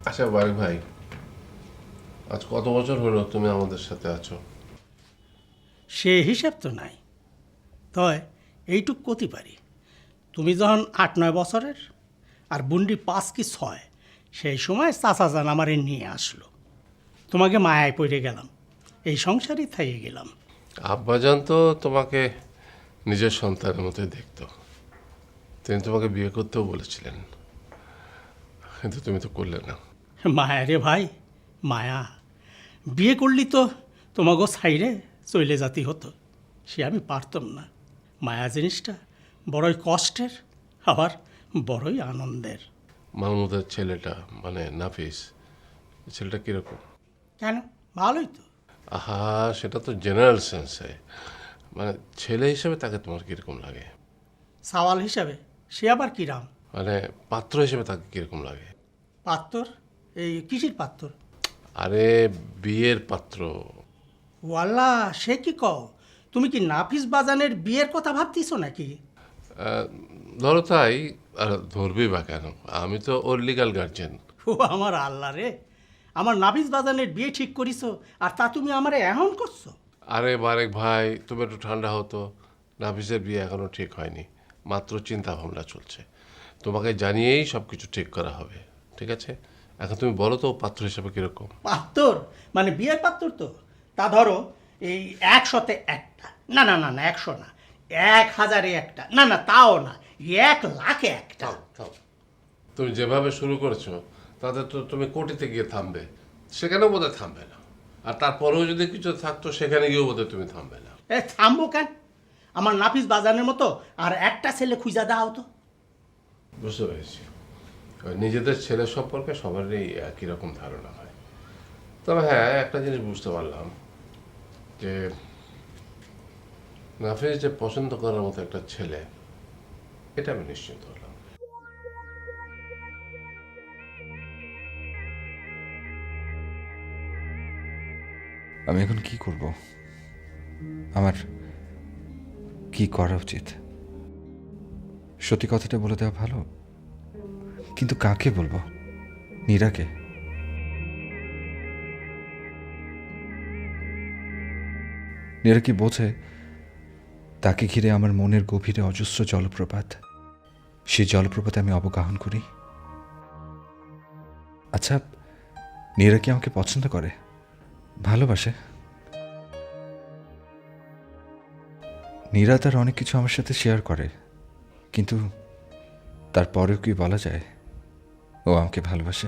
আচ্ছা বারিক ভাই, আজ কত বছর হলো তুমি আমাদের সাথে আছো? সে হিসাব তো নাই, তয় এইটুক কতি পারি। তুমি যখন ৮-৯ বছরের আর বুন্ডি ৫ কি ৬, সেই সময় চাচাজান আমারে নিয়ে আসলো। তোমাকে মায়ায় পড়ে গেলাম, এই সংসারই থাইয়ে গেলাম। আব্বাজান তো তোমাকে নিজের সন্তানের মতোই দেখতো। তিনি তোমাকে বিয়ে করতেও বলেছিলেন, কিন্তু তুমি তো করলে না। মায়া রে ভাই, মায়া। বিয়ে করলি তো তোমাকে সাইরে চলে যাতি হতো, সে আমি পারতাম না। মায়া জিনিসটা বড়ই কষ্টের, আবার বড়ই আনন্দের। মাহমুদের ছেলেটা মানে নাফিস, এই ছেলেটা কিরকম? কেন, ভালোই তো। আহা, সেটা তো জেনারেল সেন্সে, মানে ছেলে হিসেবে তাকে তোমার কিরকম লাগে? সাওয়াল হিসাবে সে আবার কিরাম? মানে পাত্র হিসেবে তাকে কিরকম লাগে? পাত্তর? এই কিসির পাত্তর? আরে, বিয়ের পাত্র। ওয়াল্লা, সে কি কও? তুমি কি নাফিস বাজানের বিয়ের কথা ভাবতেছো নাকি? ধরো তাই, আর ধরবি বা কেন? আমি তো ওর লিগাল গার্জেন। ও আমার আল্লাহ রে, আমার নাফিস বাজানের বিয়ে ঠিক করিছো, আর তা তুমি আমারে এখন করছো? আরে বারেক ভাই, তুমি একটু ঠান্ডা হতো। নাফিসের বিয়ে এখনো ঠিক হয়নি, মাত্র চিন্তা ভাবনা চলছে। তোমাকে জানিয়েই সব কিছু ঠিক করা হবে, ঠিক আছে? এখন তুমি বলো তো পাত্র হিসেবে কিরকম? পাত্তর মানে বিয়ের পাত্তর তো? তা ধরো এই ১০০-তে ১টা, না না না না ১০০ না, ১,০০০-এ ১টা, না না তাও না, ১,০০,০০০-এ ১টা। থাও। তুমি যেভাবে শুরু করেছো, তাতে তো তুমি কোটিতে গিয়ে থামবে। সেখানেও বোধহয় থামবে না। আর তারপরেও যদি কিছু থাকতো, সেখানে গিয়েও বোধহয় তুমি থামবে না। এ থামবো কেন? আমার নাফিস বাজানের মতো আর একটা ছেলে খুঁজা দাও তো। বুঝতে পেরেছি। ওই নিজেদের ছেলে সম্পর্কে সবারই একই রকম ধারণা হয়। তবে হ্যাঁ, একটা জিনিস বুঝতে পারলাম যে নাফিস যে পছন্দ করার মতো একটা ছেলে, এটা আমি নিশ্চিন্ত হলাম। আমি এখন কি করব? আমার কি করা উচিত? সত্যি কথাটা বলে দেওয়া ভালো, কিন্তু কাকে বলবো? নীরাকে? নীরা কি বোঝে তাকে ঘিরে আমার মনের গভীরে অজস্র জলপ্রপাত? সেই জলপ্রপাতে আমি অবগাহন করি। আচ্ছা, নীরা কি আমাকে পছন্দ করে, ভালোবাসে? নীরা তার অনেক কিছু আমার সাথে শেয়ার করে, কিন্তু তারপরেও কি বলা যায় ও আমাকে ভালোবাসে?